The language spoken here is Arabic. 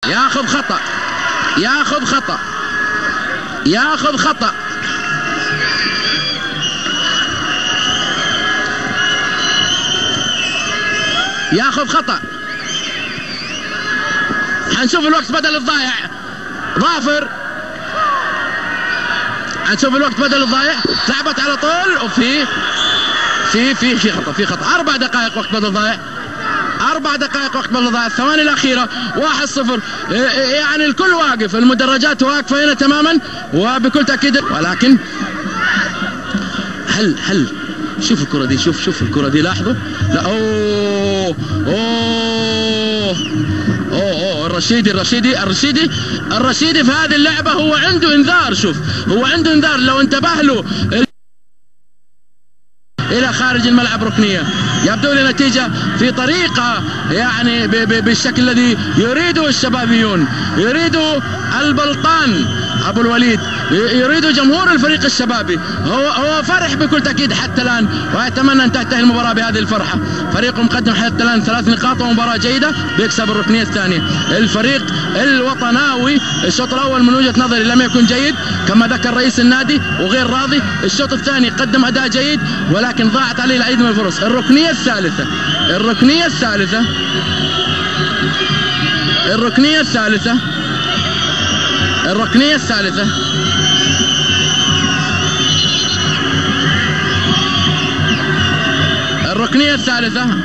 ياخذ خطأ، ياخذ خطأ، ياخذ خطأ. ياخذ خطأ. حنشوف الوقت بدل الضايع. ظافر، حنشوف الوقت بدل الضايع. لعبت على طول وفي في خطأ، في خطأ. 4 دقائق وقت بدل ضايع، 4 دقائق وقت بدل ضايع. الثواني الأخيرة 1-0. يعني الكل واقف، المدرجات واقفة هنا تماما وبكل تأكيد. ولكن هل شوف الكرة دي، شوف الكرة دي، لاحظوا. لا، اوه الرشيدي في هذه اللعبة هو عنده انذار. شوف، هو عنده انذار، لو انتبه له الى خارج الملعب ركنية. يبدو لي نتيجة في طريقة يعني بالشكل الذي يريده الشبابيون، يريده البلطان ابو الوليد، يريده جمهور الفريق الشبابي. هو فرح بكل تأكيد حتى الآن، ويتمنى أن تنتهي المباراة بهذه الفرحة. فريقه مقدم حتى الآن 3 نقاط ومباراة جيدة، بيكسب الركنية الثانية. الفريق الوطناوي الشوط الأول من وجهة نظري لم يكن جيد كما ذكر رئيس النادي وغير راضي. الشوط الثاني قدم أداء جيد ولكن ضاعت عليه العديد من الفرص. الركنية الثالثة، الركنية الثالثة، الركنية الثالثة، الركنية الثالثة، الركنية الثالثة.